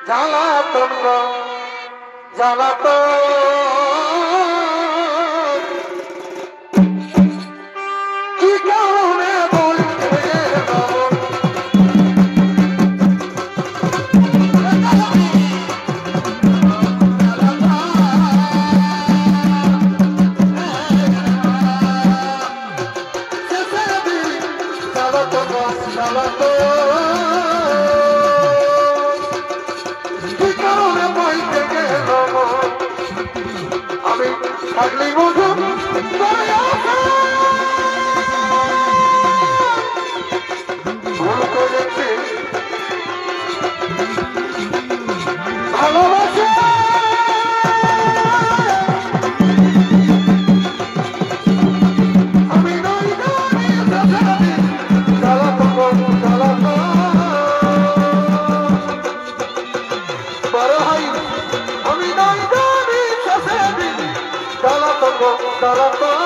জ্বালাতন গো জ্বালাতন কি কারণে বলতে আমি থাকলেই বলবো ভুল করেছি ভালোবাসা আমি নই জ্বালাতন জ্বালাতন বড় ভাই আমি নই জ্বালাতন জ্বালাতন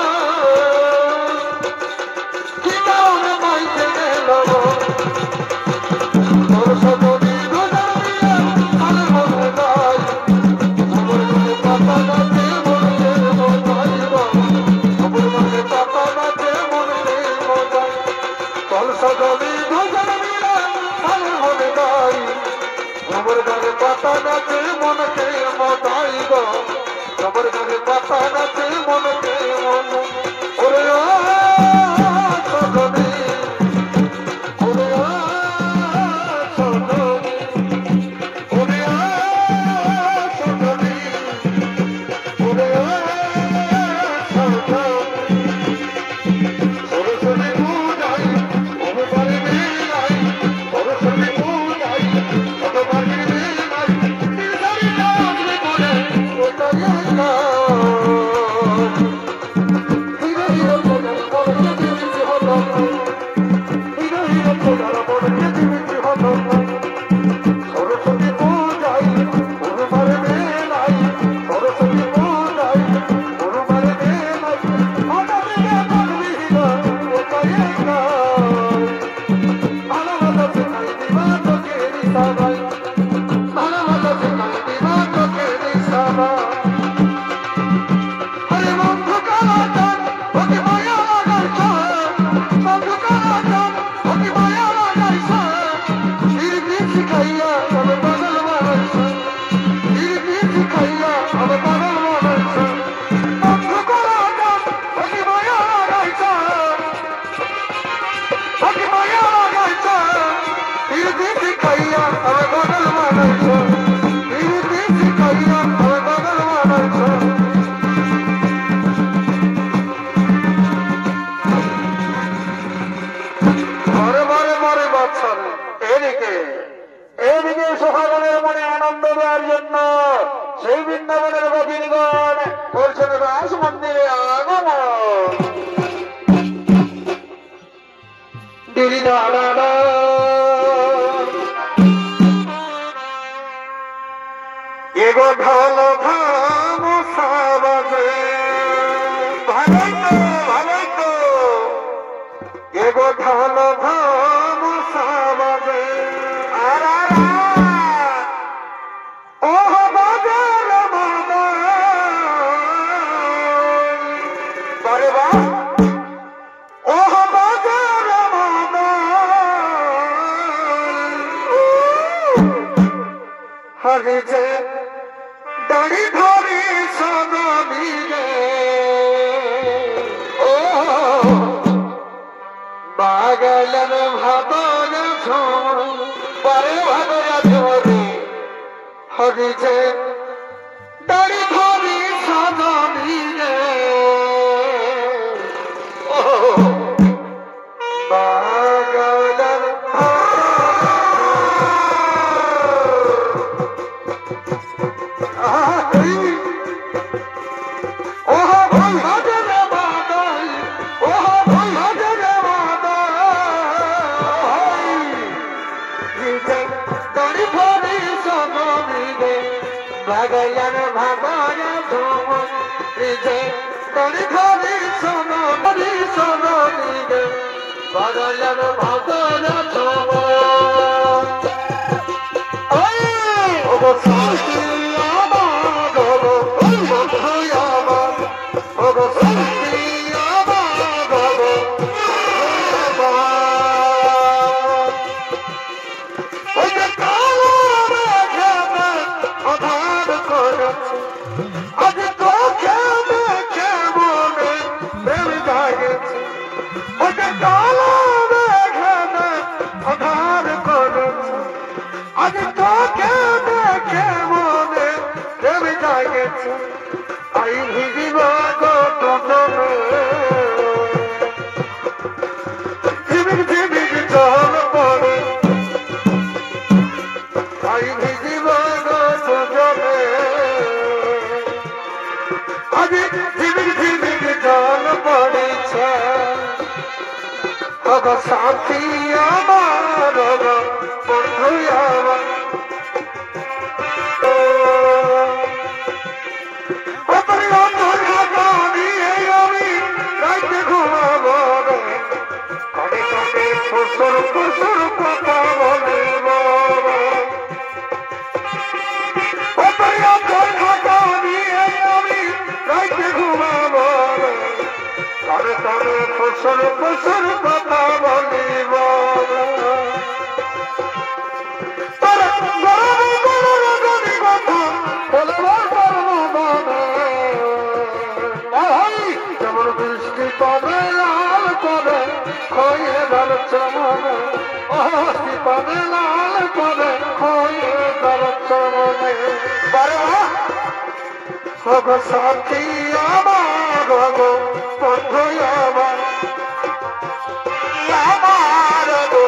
কি কারণে মাইতে গেল তোর সজনী দুজনিয়া আলে মনে নাই আমার মনে পাতা নাচে মনে মনাই আমার মনে পাতা নাচে মনে মনাই তোর সজনী দুজনিয়া আলে মনে নাই আমার মনে পাতা নাচে মনে মনাই গো আমার মনে পাতা নাচে মনে মন ওরে সজনী ওরে সজনী ওরে সজনী ওরে সজনী ওরে সজনী বুঝাই ওরে বাড়ি নাই ওরে সজনী বুঝাই ওরে বাড়ি নাই দিদারি লাগলে বলে ওটাই না হিরো হিরো বলে বলে দিবি হলো হিরো হিরো বলে বলে দিবি হলো সরস্বতী পূজাই ওরে মারে নাই সরস্বতী পূজাই ওরে মারে নাই আমাদের করবি না ওটাই না ভালোবাসা শিখাই দিবা তোকে নিশানাই ভালোবাসা শিখাই দিবা তোকে নিশানাই আরে বন্ধু কালাচান ওকে মায়া লাগাইছ বন্ধু কালাচান ওকে মায়া লাগাইছ ধীরে শিখাইয়া তবে পাগল বানাইছ ধীরে শিখাইয়া তবে পাগল বানাইছ বন্ধু কালাচান ওকে মায়া লাগাইছ ওকে মায়া লাগাইছ ধীরে শিখাইয়া তবে পাগল বানাইছ ধীরে শিখাইয়া তবে পাগল বানাইছ মরে মরে মরে বাচ্চা এদিকে এদিকে সকালের মনে আনন্দ দেওয়ার জন্য সেই বৃন্দাবনের গোপীগণ করছেন রাস মন্দিরে আগমন দিদি দাদা এগো ঢল ধাম সাবাজে ভালোই তো ভালোই তো এগো ঢল ধাম সাবাজে আর ওহ বাজার বারে বা ওহ বাজার হরে যে দাড়ি ধরি সদামি রে ও বাগলের ভাদর ঝোর পরে ভাদর ঝোরে হরি যে দাড়ি ধরি সদামি রে ও বাগলের ভাগয়ান ভাগয়ান ধুম যে তরি ধরি সোনো ধরি সোনো দিগে ভাগয়ান ভাগয়ান ধুম ওই ও আজ তোকে দেখে মনে প্রেম জাগেছে আই ভিজিব গো দুজনে ঝিমিক ঝিমিক জল পড়ে আই ভিজিব গো দুজনে আজ ঝিমিক ঝিমিক জল পড়েছে ওগো সাথী আমার ওগো বন্ধু আমার ফুসুর ফুসুর কথা বলে আমি রাইতে ঘুমাবো তবে তবে ফুসুর ফুসুর কথা বলিব যেমন বৃষ্টি পাবে লাল করে খয়ে ধরছে মনে বৃষ্টি পাবে লাল করে খয়ে ধরছে মনে গো সাথী আমার গো বন্ধু আমার আমার গো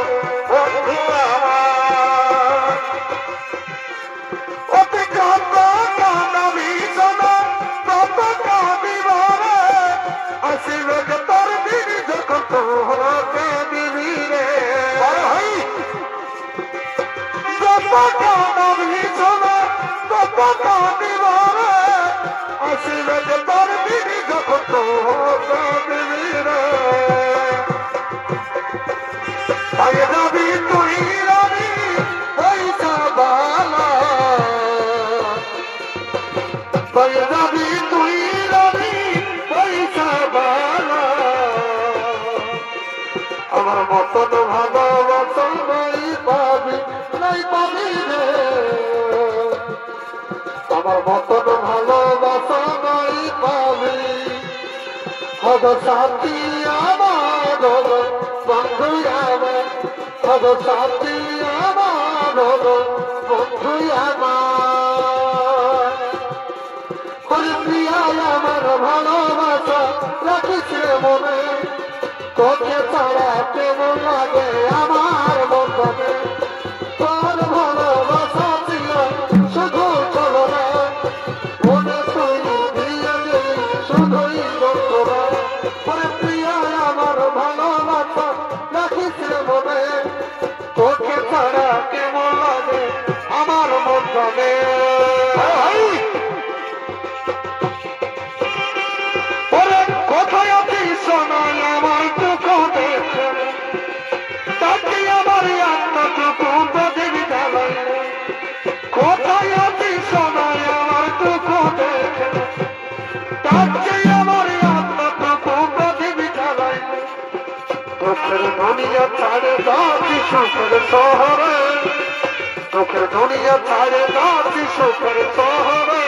বন্ধু আমার অতি কান্দ কান্দাবি শোনো তত কাঁদিব রে আসিবে তোর দিন যখন তোর কাঁদিবি রে তত কাঁদাবি শোনো তত কাঁদিব রে আসিবে তোর দিন যখন তোর কাঁদিবি রে তাই যাবি তুই রানী পয়সা বালা তাই যাবি তুই রানী পয়সা বালা আমার মতন ভালোবাসা নাই পাবি রে আমার মতন ভালোবাসা নাই পাবি হগো সাথী আমার হগো বন্ধু আমার হগো সাথী আমার হগো বন্ধু আমার প্রিয়া আমার ভালোবাসা রাখিস রে মনে তোকে ছাড়া কেমন লাগে আমার মনে তোর ভালোবাসা ছিল শুধু চলো না মনে তুই দিয়ে গেলি শুধুই যন্ত্রণা প্রিয়া আমার ভালোবাসা রাখিস রে মনে তোকে ছাড়া কেমন লাগে আমার মনে কোথায় আছি শোনাই আমার দুঃখ দেখে তাকে আমার আত্মাটুকু প্রদীপ জ্বালাই কোথায় আছি শোনাই আমার দুঃখ দেখে তাকে আমার আত্মাটুকু প্রদীপ জ্বালাই দুঃখের দুনিয়া ছাড়ে যাচ্ছি সুখের শহরে দুঃখের দুনিয়া ছাড়ে যাচ্ছি সুখের শহরে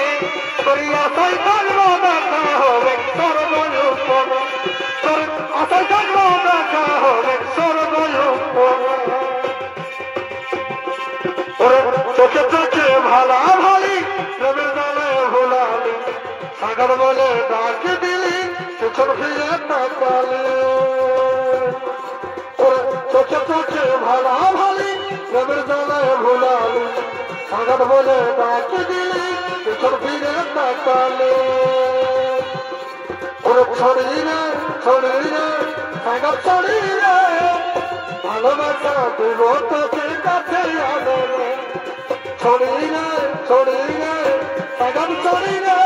তোর আশায় থাকবো দেখা হবে সর্বয়ুপমে তোর আশায় থাকবো দেখা হবে সর্বয়ুপমে ওরে চোখে চোখে ভালা ভালি প্রেমের জালে ভুলালি সাগর বলে ডাকে দিলি পিছন ফিরে তাকালি ওরে চোখে চোখে ভালা ভালি প্রেমের জালে ভুলালি সাগর বলে ডাকে দিলি পিছন ফিরে তাকালি ওরে ছড়িয়ে সাগর ছড়িয়ে ভালোবাসা দেব তোকে কাছে আদরে ছড়িয়ে সাগর ছড়িয়ে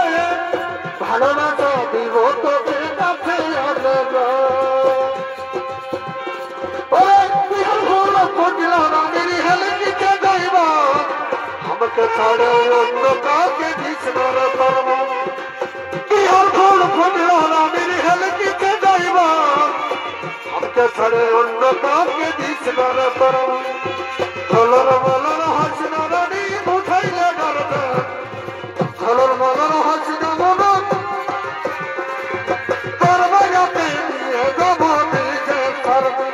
ভালোবাসা দেব তোকে কাছে আদরে ওরে বিহার ফুল ফুটল না মেরি হেলে নিচে যাইব আমাকে ছাড়ে অন্য কাউকে কৃষ্ণর করব বিহার ফুল ফুটল না মেরি হেলে নিচে যাইব আমাকে ছাড়ে অন্য কাউকে কৃষ্ণর করব চলর বলর হাসিনা রানী উঠাইলে গর্বে চলর বলর হাসিনা মন তোর বাগাতে নিয়ে যাব নিজে সর্বে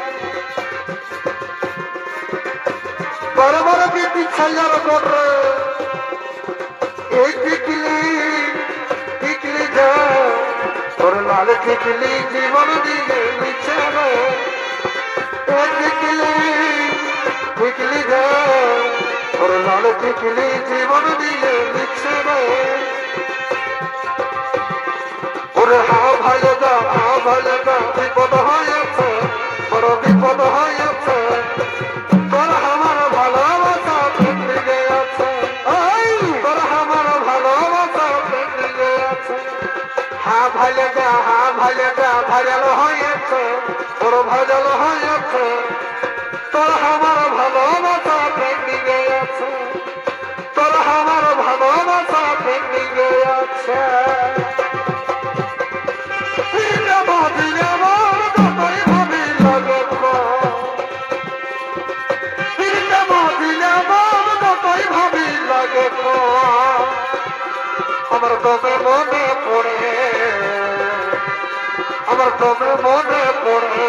বারে বারে প্রীতি ছাইয়ার করে এই টিকলি টিকলি যা তোর লাল টিকলি জীবন দিয়ে নিচ্ছে রে এই টিকলি টিকলি যা তোর লাল টিকলি জীবন দিয়ে নিচ্ছে রে ওরে হা ভালো যা বিপদ হয়েছে বড় বিপদ হয়েছে তোর আমার ভালোবাসা পেন্ডিংয়ে আছে তোর আমার ভালোবাসা পেন্ডিংয়ে আছে হা ভালো যা ভাইরাল হয়েছে তোর ভাইরাল হয়েছে তোর আমার ভালোবাসা পেন্ডিংয়ে আছে তোর আমার ভালোবাসা পেন্ডিংয়ে আছে আমার তবে মনে পড়ে আমার তবে মনে পড়ে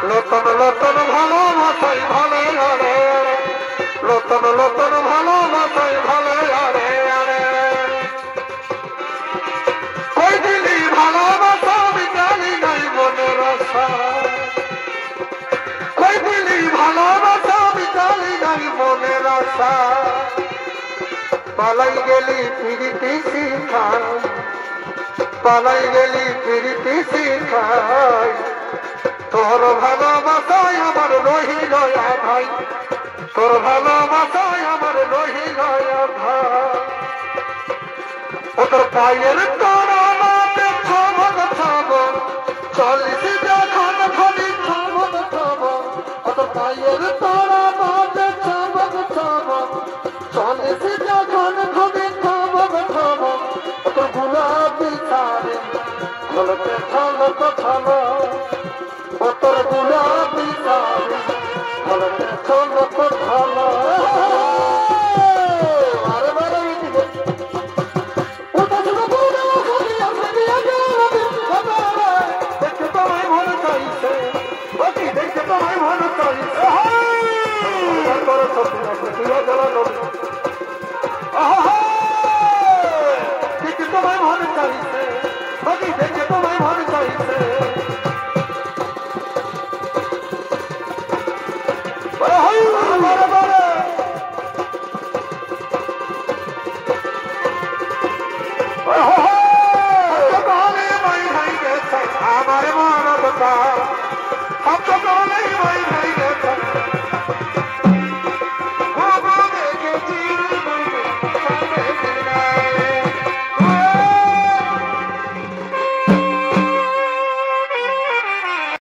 নতুন নতুন ভালোবাসাই ভালো আরে নতুন নতুন ভালোবাসাই ভালো আরে আরে কই দিলি ভালোবাসা বিকালি নাই মনের আশা কই দিলি ভালোবাসা বিকালি নাই মনের আশা পালাই গেলি ফিরিতে শিখাই পালাই গেলি ফিরিতে শিখাই তোর ভালোবাসায় আমার রহিল ভাই তোর ভালোবাসায় আমার রহিল ভাই ও তোর পায়ের তরাতে ছবন ছবন চলিস যখন ধনি ছবন ছবন ও তোর পায়ের তরাতে ছবন ছবন চলিস যখন ধনি ছবন ছবন ও তোর গুলাবি সারে ঝলকে ঝলক ঝলক ও তোর গুলাবি সারে ঝলকে ঝলক ঝলক তোমায় মনে চাইছে বাকি দেখে তোমায় মনে চাইছে আমার মন